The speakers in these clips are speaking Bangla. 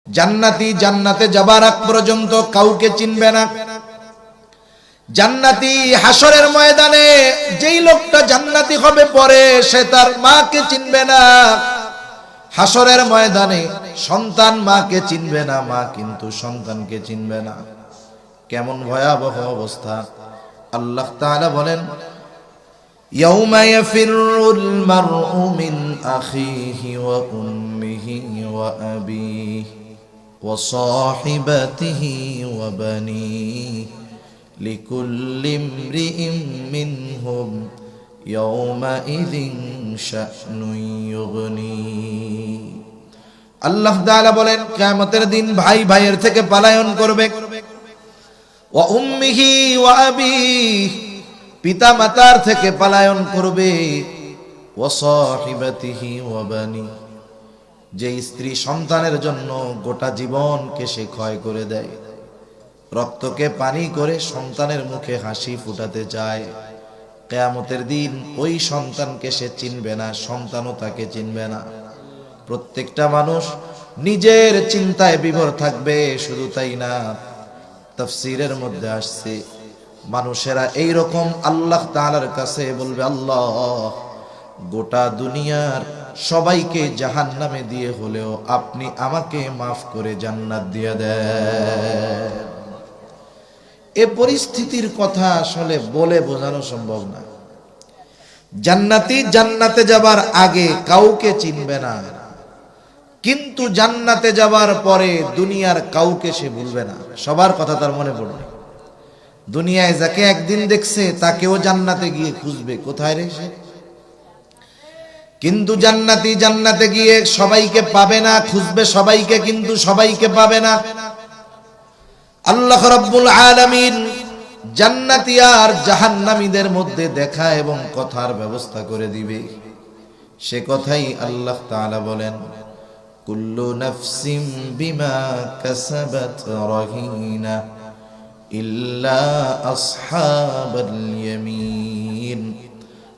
জান্নাতি জান্নাতে যাবার আগ পর্যন্ত কাউকে চিনবে না। জান্নাতি হাসরের ময়দানে যেই লোকটা জান্নাতি হবে পরে সে তার মাকে চিনবে না। হাসরের ময়দানে সন্তান মাকে চিনবে না, মা কিন্তু সন্তানকে চিনবে না। কেমন ভয়াবহ অবস্থা! আল্লাহ তাআলা বলেন, ইয়াউমা ইয়াফিরুল মারউ মিন আখিহি ওয়া উম্মিহি ওয়া আবিহি ওয়া সাহিবাতিহি ওয়া বানিহি লিকুল্লি ইমরিইম মিনহুম ইয়াউমাইযিন শা'নুন ইউগনি। আল্লাহ তাআলা বলেন, কিয়ামতের দিন ভাই ভাইয়ের থেকে পলায়ন করবে। ওয়া উম্মিহি ওয়া আবিহি, পিতা মাতার থেকে পলায়ন করবে। ওয়া সাহিবাতিহি ওয়া বানি, যে স্ত্রী সন্তানের জন্য গোটা জীবনকে সে ক্ষয় করে দেয়, রক্তকে পানি করে সন্তানের মুখে হাসি ফুটাতে চায়, কিয়ামতের দিন ওই সন্তানকে সে চিনবে না, সন্তানও তাকে চিনবে না। প্রত্যেকটা মানুষ নিজের চিন্তায় বিভোর থাকবে। শুধু তাই না, তাফসীরের মধ্যে আসছে মানুষেরা এইরকম আল্লাহ তাআলার কাছে বলবে, আল্লাহ, গোটা দুনিয়ার সবাইকে জাহান্নামে দিয়ে হলেও আপনি আমাকে মাফ করে জান্নাত দিয়ে দেন। এ পরিস্থিতির কথা আসলে বলে বোঝানো সম্ভব না। জান্নাতি জান্নাতে যাবার আগে কাউকে চিনবে না, কিন্তু জান্নাতে যাবার পরে দুনিয়ার কাউকে সে ভুলবে না। সবার কথা তার মনে পড়বে। দুনিয়ায় যাকে একদিন দেখছে তাকেও জান্নাতে গিয়ে খুঁজবে, কোথায় রে সে। কিন্তু জান্নাতি জান্নাতে গিয়ে সবাইকে পাবে না, খুঁজবে সবাইকে কিন্তু সবাইকে পাবে না। আল্লাহ রাব্বুল আলামিন জান্নাতি আর জাহান্নামীদের মধ্যে দেখা এবং কথার ব্যবস্থা করে দিবে। সে কথাই আল্লাহ তাআলা বলেন, কুল্লু নাফসিম বিমা কাসাবাত রাহিনা ইল্লা আসহাবাল ইয়ামিন।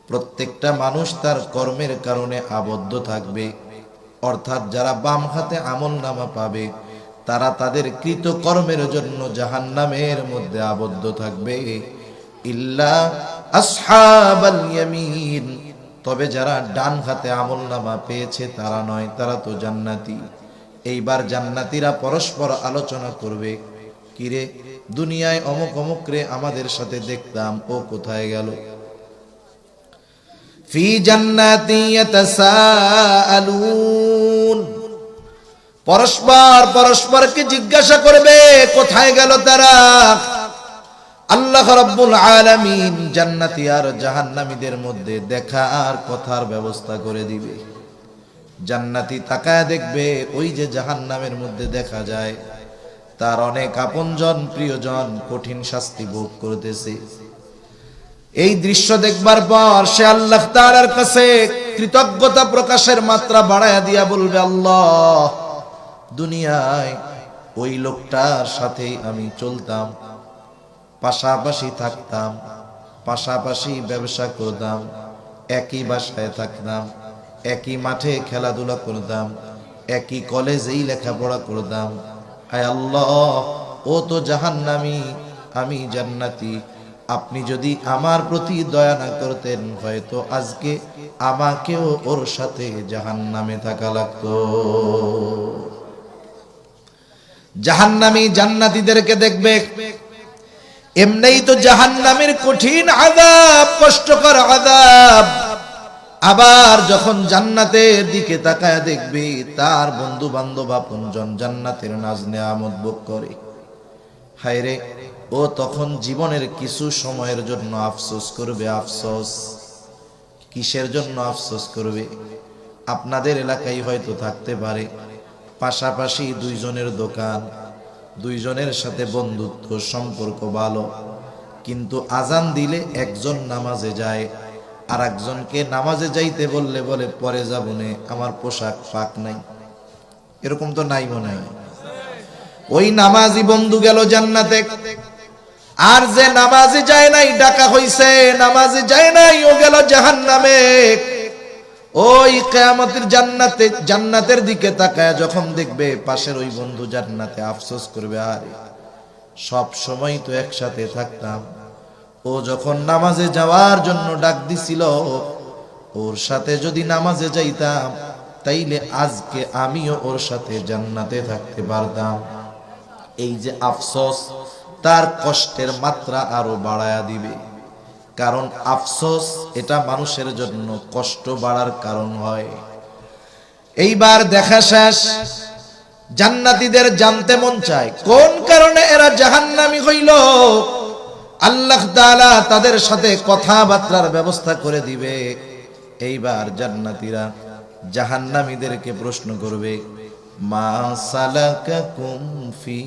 প্রত্যেকটা মানুষ তার কর্মের কারণে আবদ্ধ থাকবে, অর্থাৎ যারা বাম হাতে আমলনামা পাবে তারা তাদের কৃত কর্মের জন্য জাহান্নামের মধ্যে আবদ্ধ থাকবে। ইল্লা আসহাবাল ইয়ামিন, তবে যারা ডান হাতে আমলনামা পেয়েছে তারা নয়, তারা তো জান্নাতি। এইবার জান্নাতীরা পরস্পর আলোচনা করবে, কিরে দুনিয়ায় অমুক অমুক রে আমাদের সাথে দেখতাম, ও কোথায় গেল? ফি জান্নাতি ইয়াতাসাআলুন, পরস্পর পরস্পরকে জিজ্ঞাসা করবে কোথায় গেল তারা। আল্লাহ রাব্বুল আলামিন জান্নাতি আর জাহান্নামীদের মধ্যে দেখা আর কথার ব্যবস্থা করে দিবে। জান্নাতি তাকায় দেখবে ওই যে জাহান্নামের মধ্যে দেখা যায় তার অনেক আপনজন প্রিয়জন কঠিন শাস্তি ভোগ করতেছে। এই দৃশ্য দেখবার পর সে আল্লাহ তাআলার কাছে কৃতজ্ঞতা প্রকাশের মাত্রা বাড়ায়া দিয়া বলবে, আল্লাহ, দুনিয়ায় ওই লোকটার সাথেই আমি চলতাম, পাশাপাশি থাকতাম, পাশাপাশি ব্যবসা করতাম, একই বাসায় থাকতাম, একই মাঠে খেলাধুলা করতাম, একই কলেজেই লেখাপড়া করতাম। আয় আল্লাহ, ও তো জাহান্নামী, আমি জান্নাতি। আপনি যদি আমার প্রতি দয়া না করতেন হয়তো আজকে আমাকেও ওর সাথে জাহান্নামে থাকা লাগতো। জাহান্নামী জান্নাতীদেরকে দেখবে, এমনিই তো জাহান্নামের কঠিন আযাব, কষ্টকর আযাব। আবার যখন জান্নাতের দিকে তাকায় দেখবে তার বন্ধু বান্ধব আপনজন জান্নাতের নাজ নেয়ামত ভোগ করে, হায় রে, ও তখন জীবনের কিছু সময়ের জন্য আফসোস করবে। আফসোস কিসের জন্য আফসোস করবে? আপনাদের এলাকায় হয়তো থাকতে পারে পাশাপাশি দুইজনের দোকান, দুইজনের সাথে বন্ধুত্ব সম্পর্ক ভালো, কিন্তু আজান দিলে একজন নামাজে যায়, আর একজনকে নামাজে যাইতে বললে বলে পরে যাবো নে, আমার পোশাক পাক নাই। এরকম তো নাই মনে হয়। ওই নামাজি বন্ধু গেল জান্নাতে, আর যে নামাজে যায় নাই, ডাকা হইছে নামাজে যায় নাই, ও গেল জাহান্নামে। ওই কিয়ামতের জান্নাতের দিকে তাকায় যখন দেখবে পাশের ওই বন্ধু জান্নাতে, আফসোস করবে, আরে সব সময় তো একসাথে থাকতাম, ও যখন নামাজে যাওয়ার জন্য ডাক দিছিল, ওর সাথে যদি নামাজে যাইতাম তাইলে আজকে আমিও ওর সাথে জান্নাতে থাকতে পারতাম। এই যে আফসোস, তার কষ্টের মাত্রা আরো বাড়ায়া দিবে। কারণ আফসোস এটা মানুষের জন্য কষ্ট বাড়ার কারণ হয়। এইবার দেখা শেষ, জান্নাতীদের জানতে মন চায় কোন কারণে এরা জাহান্নামী হইল। আল্লাহ তাআলা তাদের সাথে কথাবার্তার ব্যবস্থা করে দিবে। এইবার জান্নাতীরা জাহান্নামীদেরকে প্রশ্ন করবে, মা সালাকাকুম ফি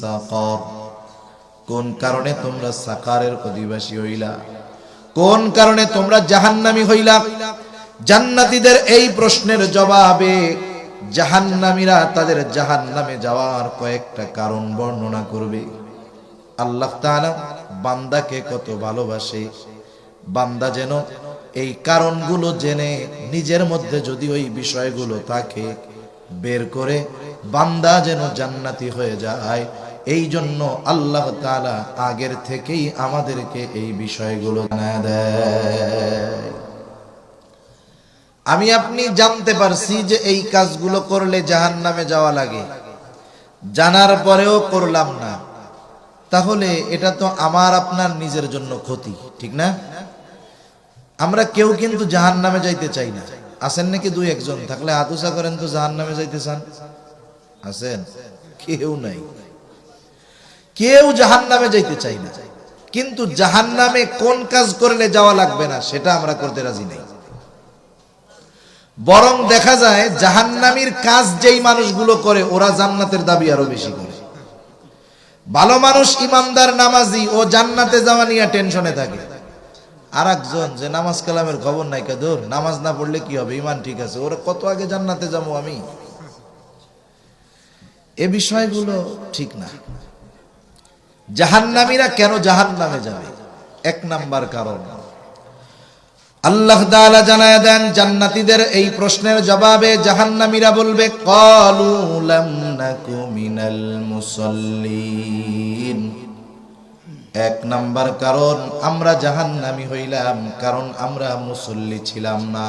সাকার, কোন কারণে তোমরা সাকারের অধিবাসী হইলা, কোন কারণে তোমরা জাহান্নামী হইলা। জান্নাতীদের এই প্রশ্নের জবাবে জাহান্নামীরা তাদের জাহান্নামে যাওয়ার কয়েকটা কারণ বর্ণনা করবে। আল্লাহ তাআলা বান্দাকে কত ভালোবাসে, বান্দা যেন এই কারণগুলো জেনে নিজের মধ্যে যদি ওই বিষয়গুলো থাকে বের করে বান্দা যেন জান্নাতি হয়ে যায়, এই জন্য আল্লাহ তাআলা আগের থেকেই আমাদেরকে এই বিষয়গুলো জানায় দেয়। আমি আপনি জানতে পারছি যে এই কাজগুলো করলে জাহান্নামে যাওয়া লাগে, জানার পরেও করলাম না, তাহলে এটা তো আমার আপনার নিজের জন্য ক্ষতি, ঠিক না? আমরা কেউ কিন্তু জাহান্নামে যাইতে চাই না। আছেন নাকি দুই একজন? থাকলে হাত উঁচা করেন তো, জাহান্নামে যাইতে চান? আছেন? কেউ নাই, কেউ জাহান্নামে যাইতে চাই না। কিন্তু জাহান্নামে কোন কাজ করলে যাওয়া লাগবে না সেটা আমরা করতে রাজি নাই। বরং দেখা যায় জাহান্নামীর কাজ যেই মানুষগুলো করে ওরা জান্নাতের দাবি আরো বেশি করে। ভালো মানুষ, ইমানদার, নামাজি, ও জান্নাতে যাওয়া নিয়ে টেনশনে থাকে। আর একজন যে নামাজ কালামের খবর নাই, কাদর নামাজ না পড়লে কি হবে, ইমান ঠিক আছে, ওরা কত আগে জান্নাতে যাবো আমি। এ বিষয়গুলো ঠিক না। জাহান্নামীরা কেন জাহান্নামে যাবে? এক নাম্বার কারণ আল্লাহ তাআলা জানায় দেন, জান্নাতীদের এই প্রশ্নের জবাবে জাহান্নামীরা বলবে, ক্বালু লাম নাকু মিনাল মুসাল্লিন। এক নাম্বার কারণ আমরা জাহান্নামী হইলাম কারণ আমরা মুসল্লি ছিলাম না।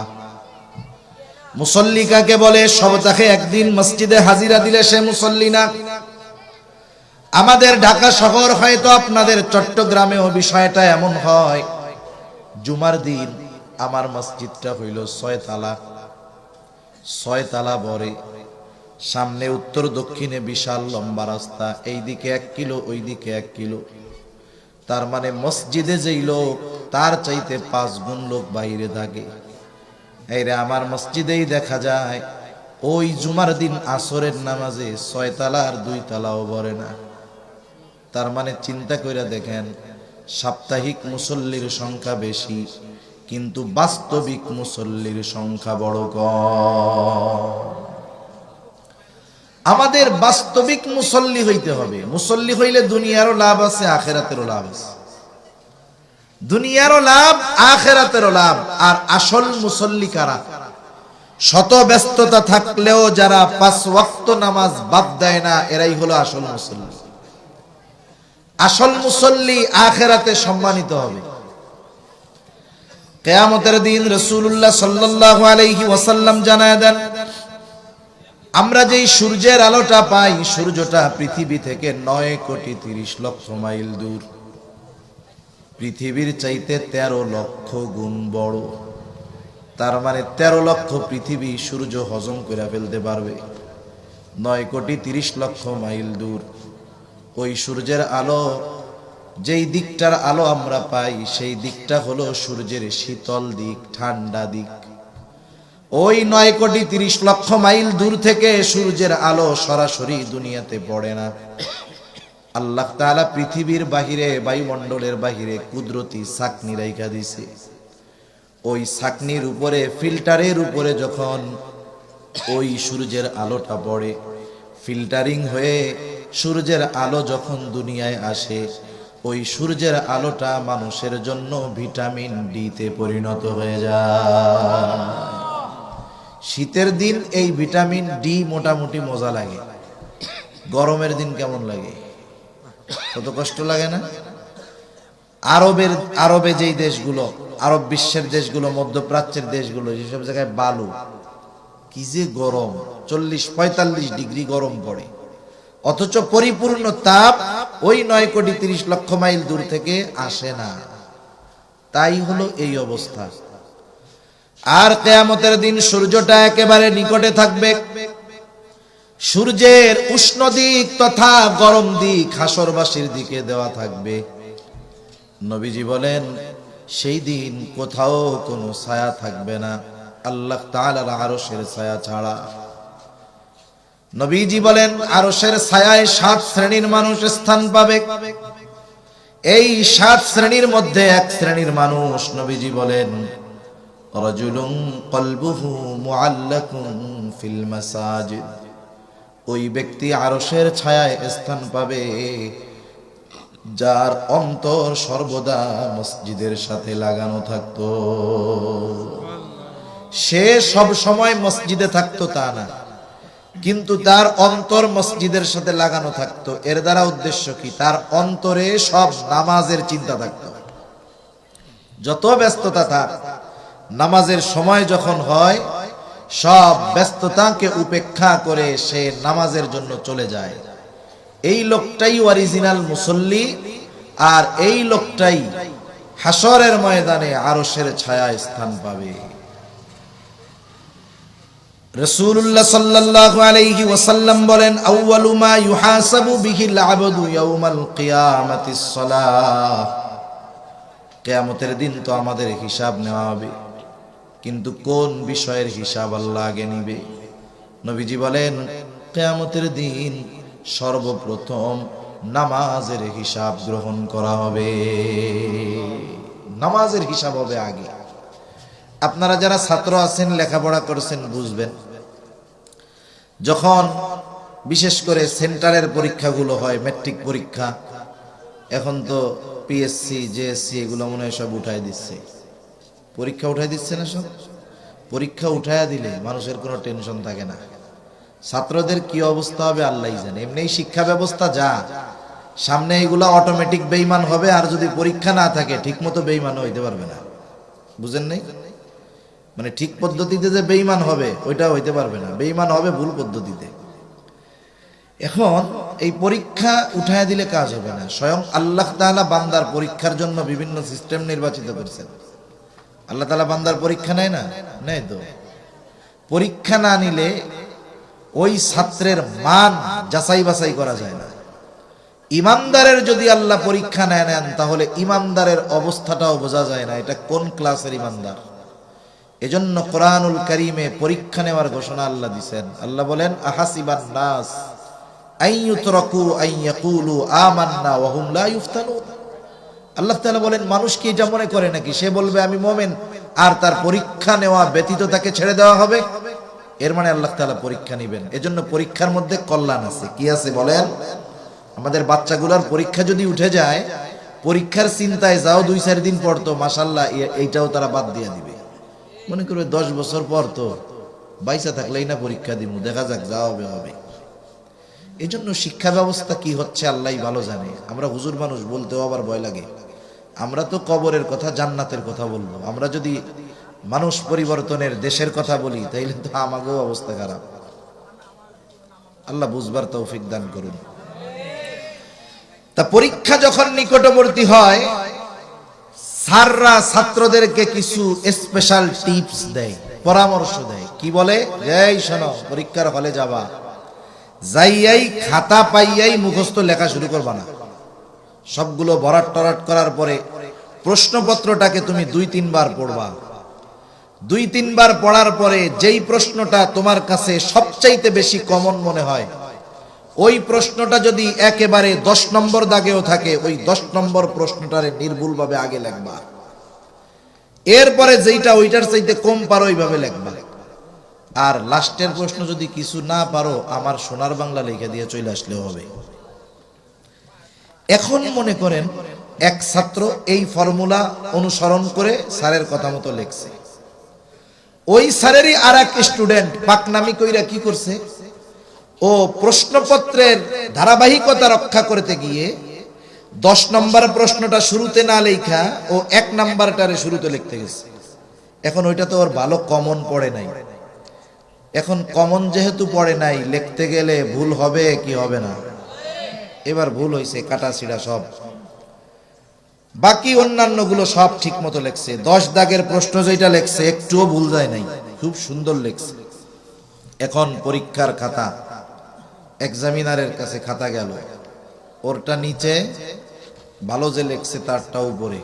মুসল্লি কাকে বলে? সপ্তাহে একদিন মসজিদে হাজিরা দিলে সে মুসল্লি না। আমাদের ঢাকা শহর, হয়তো আপনাদের চট্টগ্রামেও বিষয়টা এমন হয়, জুমার দিন আমার মসজিদটা হইল 6 তালা, 6 তালা বরে, সামনে উত্তর দক্ষিণে বিশাল লম্বা রাস্তা, এইদিকে 1 কিলো ওইদিকে 1 কিলো। তার মানে মসজিদে যেই লোক তার চাইতে 5 গুণ লোক বাইরে থাকে। এই রে আমার মসজিদেই দেখা যায় ওই জুমার দিন আসরের নামাজে 6 তালার 2 তালাও ভরে না। তার মানে চিন্তা কইরা দেখেন, সাপ্তাহিক মুসল্লির সংখ্যা বেশি কিন্তু বাস্তবিক মুসল্লির সংখ্যা বড় কম। আমাদের বাস্তবিক মুসল্লি হইতে হবে। মুসল্লি হইলে দুনিয়ারও লাভ আছে, আখেরাতেরও লাভ আছে। দুনিয়ারও লাভ, আখেরাতেরও লাভ। আর আসল মুসল্লি কারা? শত ব্যস্ততা থাকলেও যারা 5 ওয়াক্ত নামাজ বাদ দেয় না, এরাই হলো আসল মুসল্লি। আসল মুসল্লি আখেরাতে সম্মানিত হবে। কিয়ামতের দিন রাসূলুল্লাহ সাল্লাল্লাহু আলাইহি ওয়াসাল্লাম জানায় দেন, আমরা যেই সূর্যের আলোটা পাই, সূর্যটা পৃথিবী থেকে 9 কোটি 30 লক্ষ মাইল দূর। পৃথিবীর চাইতে 13 লক্ষ গুণ বড়। তার মানে 13 লক্ষ পৃথিবী সূর্য হজম করে ফেলতে পারবে। 9 কোটি 30 লক্ষ মাইল দূর। ওই সূর্যের আলো, যেই দিকটার আলো আমরা পাই, সেই দিকটা হলো সূর্যের শীতল দিক, ঠান্ডা দিক। ওই 9 কোটি 30 লক্ষ মাইল দূর থেকে সূর্যের আলো সরাসরি দুনিয়াতে পড়ে না। আল্লাহ তাআলা পৃথিবীর বাহিরে, বায়ুমণ্ডলের বাহিরে কুদরতি ছাকনি রাইখা দিছে। ওই ছাকনির উপরে, ফিল্টারের উপরে যখন ওই সূর্যের আলোটা পড়ে, ফিল্টারিং হয়ে সূর্যের আলো যখন দুনিয়ায় আসে, ওই সূর্যের আলোটা মানুষের জন্য ভিটামিন ডি তে পরিণত হয়ে যায়। শীতের দিন এই ভিটামিন ডি মোটামুটি মজা লাগে, গরমের দিন কেমন লাগে? কত কষ্ট লাগে না? আরবে যেই দেশগুলো, আরব বিশ্বের দেশগুলো, মধ্যপ্রাচ্যের দেশগুলো, যেসব জায়গায় বালু, কি যে গরম, 40-45 ডিগ্রি গরম পড়ে, অথচ পরিপূর্ণ তাপ ওই 9,30,00,000 মাইল দূর থেকে আসে না। তাই হলো এই অবস্থা। আর কিয়ামতের দিন সূর্যটা একেবারে নিকটে থাকবে। সূর্যের উষ্ণ দিক তথা গরম দিক হাসরবাসীর দিকে দেওয়া থাকবে। নবীজি বলেন সেই দিন কোথাও কোনো ছায়া থাকবে না আল্লাহ তাআলার আরশের ছায়া ছাড়া। নবীজি বলেন আরশের ছায়ায় 7 শ্রেণীর মানুষ স্থান পাবে। এই 7 শ্রেণীর মধ্যে এক শ্রেণীর মানুষ, নবীজি বলেন রাজুলুন কলবুহু মুআল্লাকুন ফিল মাসাজিদ। ওই ব্যক্তি আরশের ছায়ায় স্থান পাবে যার অন্তর সর্বদা মসজিদের সাথে লাগানো থাকতো। সে সব সময় মসজিদে থাকতো তা না, কিন্তু তার অন্তর মসজিদের সাথে লাগানো থাকতো। এর দ্বারা উদ্দেশ্য কি? তার অন্তরে সব নামাজের চিন্তা থাকতো। যত ব্যস্ততা থাক, নামাজের সময় যখন হয় সব ব্যস্ততাকে উপেক্ষা করে সে নামাজের জন্য চলে যায়। এই লোকটাই অরিজিনাল মুসল্লি, আর এই লোকটাই হাসরের ময়দানে আরশের ছায়ায় স্থান পাবে। রাসূলুল্লাহ সাল্লাল্লাহু আলাইহি ওয়াসাল্লাম বলেন আউয়ালু মা ইউহাসাবু বিহিল আবদু ইয়াউমাল কিয়ামাতিস সালাহ। কিয়ামতের দিন তো আমাদের হিসাব নেওয়া হবে, কিন্তু কোন বিষয়ের হিসাব আল্লাহ আগে নিবে? নবীজি বলেন কিয়ামতের দিন সর্বপ্রথম নামাজের হিসাব গ্রহণ করা হবে। নামাজের হিসাব হবে আগে। আপনারা যারা ছাত্র আছেন, লেখাপড়া করেছেন, বুঝবেন যখন বিশেষ করে সেন্টারের পরীক্ষাগুলো হয়, ম্যাট্রিক পরীক্ষা, এখন তো পিএসসি, জেএসসি এগুলো মনে হয় সব উঠাই দিচ্ছে। পরীক্ষা উঠাই দিচ্ছে না সব? পরীক্ষা উঠাইয়া দিলে মানুষের কোনো টেনশন থাকে না। ছাত্রদের কি অবস্থা হবে আল্লাহই জানে। এমনি শিক্ষা ব্যবস্থা যা, সামনে এগুলা অটোমেটিক বেঈমান হবে, আর যদি পরীক্ষা না থাকে ঠিক মতো বেঈমান হইতে পারবে না। বুঝেন নাই? মানে ঠিক পদ্ধতিতে যে বেঈমান হবে ওইটা হইতে পারবে না, বেঈমান হবে ভুল পদ্ধতিতে। এখন এই পরীক্ষা উঠাইয়া দিলে কাজ হবে না। স্বয়ং আল্লাহ তাআলা বান্দার পরীক্ষার জন্য বিভিন্ন সিস্টেম নির্বাচিত করেছেন। আল্লাহ তাআলা বান্দার পরীক্ষা নেয় না? নেয় তো। পরীক্ষা না নিলে ওই ছাত্রের মান যাচাই বাছাই করা যায় না। ইমানদারের যদি আল্লাহ পরীক্ষা নেন তাহলে ইমানদারের অবস্থাটাও বোঝা যায় না, এটা কোন ক্লাসের ইমানদার। এজন্য কোরআনুল কারীমে পরীক্ষা নেওয়ার ঘোষণা আল্লাহ দিবেন। আল্লাহ বলেন আহাসিবান নাস আইয়ুতরাকু আইয়াকুলু আমান্না ওয়া হুম লা ইফতানুন। আল্লাহ তাআলা বলেন মানুষ কি এটা মনে করে নাকি সে বলবে আমি মুমিন আর তার পরীক্ষা নেওয়া ব্যতীত তাকে ছেড়ে দেওয়া হবে? এর মানে আল্লাহ তাআলা পরীক্ষা নেবেন। এজন্য পরীক্ষার মধ্যে কল্যাণ আছে। কি আছে বলেন? আমাদের বাচ্চাগুলোর পরীক্ষা যদি উঠে যায়, পরীক্ষার চিন্তায় যাও 2-4 দিন পর তো মাশাআল্লাহ এইটাও তারা বাদ দিয়ে দিবে। মনে করবে 10 বছর পর তো বাইসা থাকলেই না পরীক্ষা দিব, দেখা যাক যা হবে হবে। এজন্য শিক্ষা ব্যবস্থা কি হচ্ছে আল্লাহই ভালো জানে। আমরা হুজুর মানুষ, বলতেও আবার ভয় লাগে। আমরা তো কবরের কথা, জান্নাতের কথা বলবো। আমরা যদি মানুষ পরিবর্তনের দেশের কথা বলি তাইলে তো আমাকেও অবস্থা খারাপ। আল্লাহ বুঝবার তৌফিক দান করুন। তা পরীক্ষা যখন নিকটবর্তী হয়, স্যাররা ছাত্রদেরকে কিছু স্পেশাল টিপস দেয়, পরামর্শ দেয়। কি বলে? এই শোনো, পরীক্ষার হলে যাবা, যাইয়াই খাতা পাইয়াই মুখস্থ লেখা শুরু করবা না। সবগুলো ভরাট টরাট করার পরে প্রশ্নপত্রটাকে তুমি 2-3 বার পড়বা। 2-3 বার পড়ার পরে যেই প্রশ্নটা তোমার কাছে সবচাইতে বেশি কমন মনে হয়, ওই প্রশ্নটা যদি একেবারে 10 নম্বর দাগেও থাকে, ওই 10 নম্বর প্রশ্নটারে নির্ভুলভাবে আগে লিখবা। এরপরে যেইটা ওইটার চাইতে কম পারো ওইভাবে লিখবা। আর লাস্টের প্রশ্ন যদি কিছু না পারো, আমার সোনার বাংলা লিখে দিয়ে চলে আসলেও হবে। এখন মনে করেন এক ছাত্র এই ফর্মুলা অনুসরণ করে স্যারের কথা মতো লিখছে। ওই স্যারেরই আর এক স্টুডেন্ট পাকনামি কইরা কি করছে, ও প্রশ্নপত্রের ধারাবাহিকতা রক্ষা করতে গিয়ে 10 নম্বর প্রশ্নটা শুরুতে না লেখা ও 1 নাম্বারটারে শুরুতে লিখতে গেছে। এখন ওইটা তো ওর ভালো কমন পড়ে নাই। এখন কমন যেহেতু পড়ে নাই, লিখতে গেলে ভুল হবে কি হবে না? এবার ভুল হয়েছে, কাটা ছিড়া সব। বাকি অন্যান্য গুলো সব ঠিক মতো লেখছে। 10 দাগের প্রশ্ন যেটা লেখছে একটুও ভুল যায় নাই, খুব সুন্দর লেখছে। এখন পরীক্ষার খাতা, এক্সামিনারের কাছে খাতা গেল, ওরটা নিচে, ভালো যে লেখছে তারটা উপরে।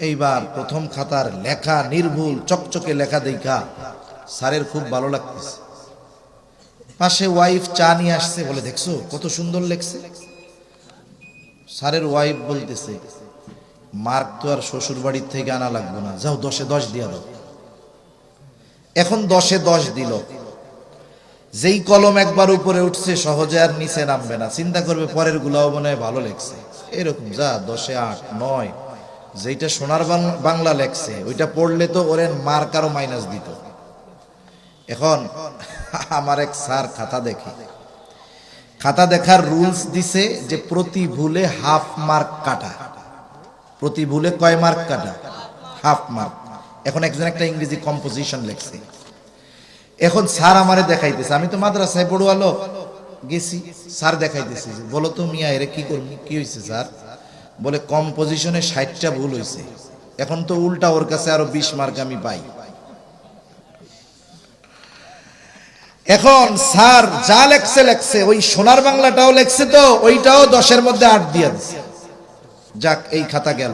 এইবার প্রথম খাতার লেখা নির্ভুল চকচকে লেখা দেখা স্যারের খুব ভালো লাগতেছে। পাশে ওয়াইফ চা নিয়ে আসছে, বলে দেখছো কত সুন্দর লেখছে। স্যারের ওয়াইফ বলতেছে, মার্ক তো আর শ্বশুর বাড়ির থেকে আনা লাগবে না, যাও 10-এ 10 দিয়া দাও। এখন 10-এ 10 দিল। যেই কলম একবার উপরে উঠছে সহজে আর নিচে নামবে না, চিন্তা করবে পরের গুলাও মনে হয় ভালো লেখছে, এরকম যা 10-এ 8, 9। যেইটা সোনার বাংলা লেখছে ওইটা পড়লে তো ওরে মার্ক আরো মাইনাস দিত। এখন আমার এক স্যার খাতা দেখে, খাতা দেখার রুলস দিছে যে প্রতি ভুলে হাফ মার্ক কাটা। প্রতি ভুলে কয় মার্ক কাটা? Half mark. এখন একজন একটা ইংরেজি কম্পোজিশন লেখছে। এখন স্যার আমারে দেখাইতেছে, আমি তো মাদ্রাসায় পড়ুয়া লোক গেছি, স্যার দেখাইতেছে, বলো তো মিয়া এরে কি করবি, কি হয়েছে স্যার? বলে কম্পোজিশনে 60টা ভুল হয়েছে। এখন তো উল্টা ওর কাছে আরো 20 মার্ক আমি পাই। এখন স্যার যা লেখছে ওই সোনার বাংলাটাও লেখছে, তো ওইটাও 10-এর মধ্যে 8 দিয়ে দিছে। যাক, এই খাতা গেল।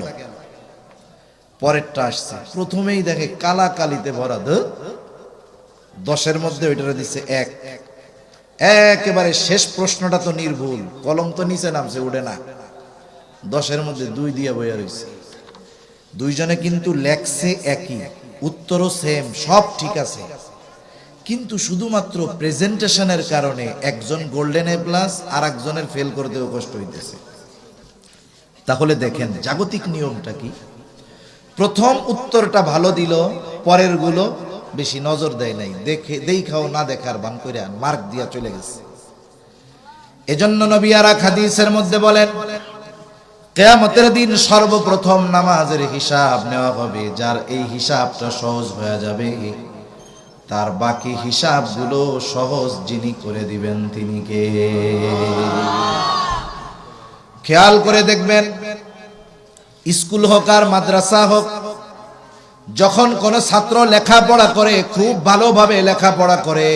পরেরটা আসছে, প্রথমেই দেখে কালা কালিতে ভরা, 10-এর মধ্যে ওইটারে দিছে 1। একেবারে শেষ প্রশ্নটা তো নির্ভুল, কলম তো নিচে নামছে, উঠে না। 10-এর মধ্যে 2 দিয়ে বইয়া রয়েছে। দুইজনে কিন্তু লেখছে একই, উত্তরও সেম, সব ঠিক আছে, কিন্তু শুধুমাত্র প্রেজেন্টেশনের কারণে একজন গোল্ডেন এ প্লাস আর একজনের ফেল করতেও কষ্ট হইতেছে। তাহলে দেখেন জাগতিক নিয়মটা কি? প্রথম উত্তরটা ভালো দিল, পরের গুলো বেশি নজর দেয় নাই, দেখাও না দেখার ভান করে মার্ক দিয়া চলে গেছে। এজন্য নবী আর হাদিসের মধ্যে বলেন, কিয়ামতের দিন সর্বপ্রথম নামাজের হিসাব নেওয়া হবে। যার এই হিসাবটা সহজ হয়ে যাবে, তার বাকি হিসাবগুলো সহজ যিনি করে দিবেন তিনি কে? খেয়াল করে দেখবেন, স্কুল হোক আর মাদ্রাসা হোক, যখন কোন ছাত্র লেখাপড়া করে, খুব ভালোভাবে লেখাপড়া করে,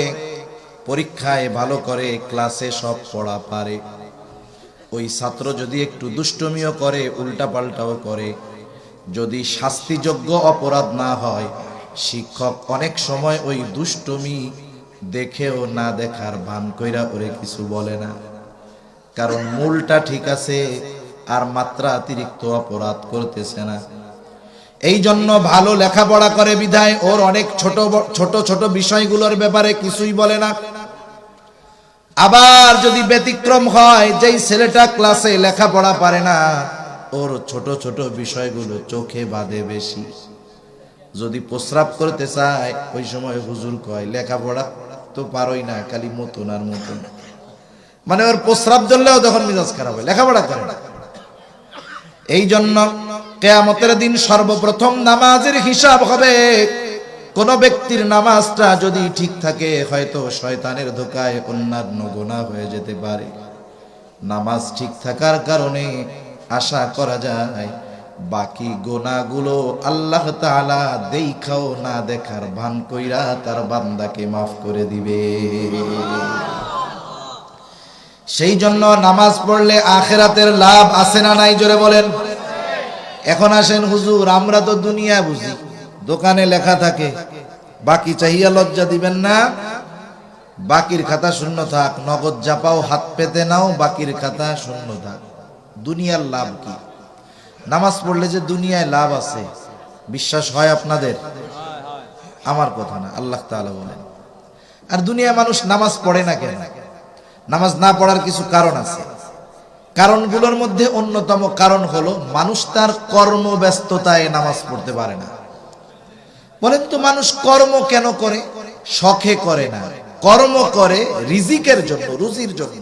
পরীক্ষায় ভালো করে, ক্লাসে সব পড়া পারে, ওই ছাত্র যদি একটু দুষ্টমিও করে, উল্টাপাল্টাও করে, যদি শাস্তিযোগ্য অপরাধ না হয়, শিক্ষক অনেক সময় ওই দুষ্টমি দেখেও না দেখার ভান কইরা ওরে কিছু বলে না, কারণ মূলটা ঠিক আছে আর মাত্রা অতিরিক্ত অপরাধ করতেছে না। এই জন্য ভালো লেখাপড়া করে বিধায় ওর অনেক ছোট ছোট বিষয়গুলোর ব্যাপারে কিছুই বলে না। আবার যদি ব্যতিক্রম হয়, যেই ছেলেটা ক্লাসে লেখাপড়া পারে না, ওর ছোট ছোট বিষয়গুলো চোখে বাঁধে বেশি। যদি প্রস্রাব করতে চায়, ওই সময় হুজুর কয় লেখাপড়া তো পারোই না, খালি মতন আর মতন, মানে ওর প্রস্রাব ধরলেও তখন মেজাজ খারাপ হয়, লেখাপড়া করে না। এই জন্য কিয়ামতের দিন সর্বপ্রথম নামাজের হিসাব হবে। কোন ব্যক্তির নামাজটা যদি ঠিক থাকে, হয়তো শয়তানের ধোকায় অন্যান্য গুনাহ হয়ে যেতে পারে। নামাজ ঠিক থাকার কারণে আশা করা যায় বাকি গুনাহগুলো আল্লাহ তাআলা দেখাও না দেখার ভান কইরা তার বান্দাকে মাফ করে দিবে। সেই জন্য নামাজ পড়লে আখিরাতের লাভ আছে না নাই, জোরে বলেন। এখন আসেন হুজুর, আমরা তো দুনিয়া বুঝি, দোকানে লেখা থাকে বাকি চাহিয়া লজ্জা দিবেন না, বাকির খাতা শূন্য থাক, নগদ জাপাও হাত পেতে নাও, বাকির খাতা শূন্য থাক। দুনিয়ার লাভ কি? নামাজ পড়লে যে দুনিয়ায় লাভ আছে, বিশ্বাস হয় আপনাদের? আমার কথা না, আল্লাহ তাআলা বলেন। আর দুনিয়া মানুষ নামাজ পড়ে না কেন? নামাজ না পড়ার কিছু কারণ আছে। কারণগুলোর মধ্যে অন্যতম কারণ হলো মানুষ তার কর্মব্যস্ততায় নামাজ পড়তে পারে না। বলেন তো মানুষ কর্ম কেন করে? শখে করে না, কর্ম করে রিজিকের জন্য, রুজির জন্য।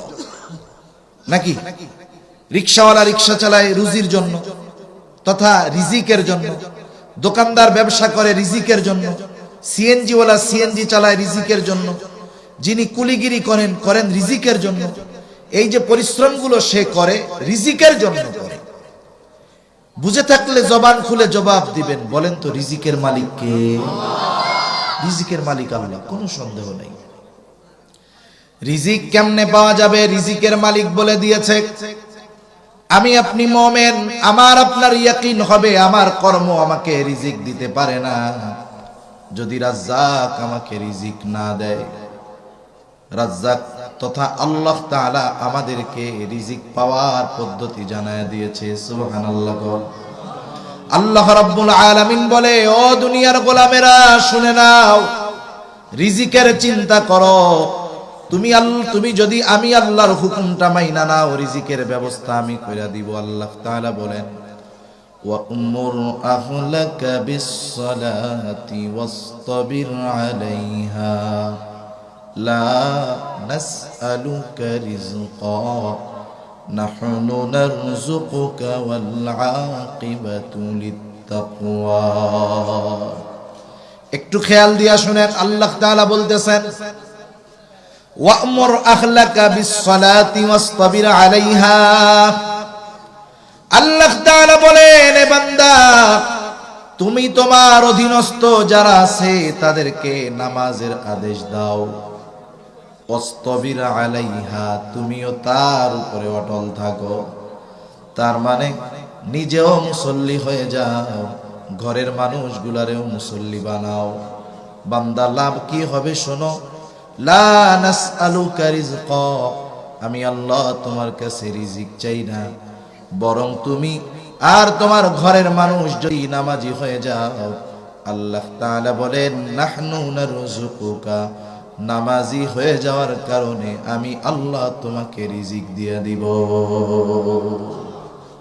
নাকি রিকশাওয়ালা রিকশা চালায় রুজির জন্য তথা রিজিকের জন্য, দোকানদার ব্যবসা করে রিজিকের জন্য, সিএনজি ওয়ালা সিএনজি চালায় রিজিকের জন্য, যিনি কুলিগিরি করেন রিজিকের জন্য। এই যে পরিশ্রমগুলো সে করে রিজিকের জন্য করে। বুঝে থাকলে জবান খুলে জবাব দিবেন, বলেন তো রিজিকের মালিক কে? রিজিকের মালিক আল্লাহ, কোনো সন্দেহ নেই। রিজিক কেমনে পাওয়া যাবে? রিজিকের মালিক বলে দিয়েছে। আমি আপনি মুমিন, আমার আপনার ইয়াকিন হবে আমার কর্ম আমাকে রিজিক দিতে পারে না যদি রাজ্জাক আমাকে রিজিক না দেয়। রাজ্জাক তথা আল্লাহ তাআলা আমাদেরকে রিজিক পাওয়ার পদ্ধতি জানায় দিয়েছে। সুবহানাল্লাহ। আল্লাহ রাব্বুল আলামিন বলে, ও দুনিয়ার গোলামেরা শুনে নাও, রিজিকের চিন্তা করো। তুমি যদি আমি আল্লাহর হুকুমটা মাইনা নাও, রিজিকের ব্যবস্থা আমি কইরা দিব। আল্লাহ তাআলা বলেন, ওয়া উমুর আহলাকা বিস-সালাতি ওয়াসতাবির আলাইহা লা নাসআলুকা রিজকা নাহনু নারযুকুকা ওয়াল আকিবাতু লিত-তাকওয়া। একটু খেয়াল দিয়া শুনেন, আল্লাহ তাআলা বলতেছেন, ওয়া'মুর আহলাকা বিস-সালাতি ওয়াসতাবির আলাইহা। আল্লাহ তাআলা বলেন, এ বান্দা, তুমি তোমার অধীনস্থ যারা আছে তাদেরকে নামাজের আদেশ দাও। ওয়াসতাবির আলাইহা, তুমিও তার উপরে অটল থাকো। তার মানে নিজেও মুসল্লি হয়ে যাও, ঘরের মানুষগুলারেও মুসল্লি বানাও। বান্দা লাভ কি হবে শোনো, লা নাসআলুকা রিজকা, আমি আল্লাহ তোমার কাছে রিজিক চাই না, বরং তুমি আর তোমার ঘরের মানুষ যদি নামাজি হয়ে যাও, আল্লাহ তাআলা বলেন, নাহনু নারযুকুকা, নামাজি হয়ে যাওয়ার কারণে আমি আল্লাহ তোমাকে রিজিক দিয়ে দিব।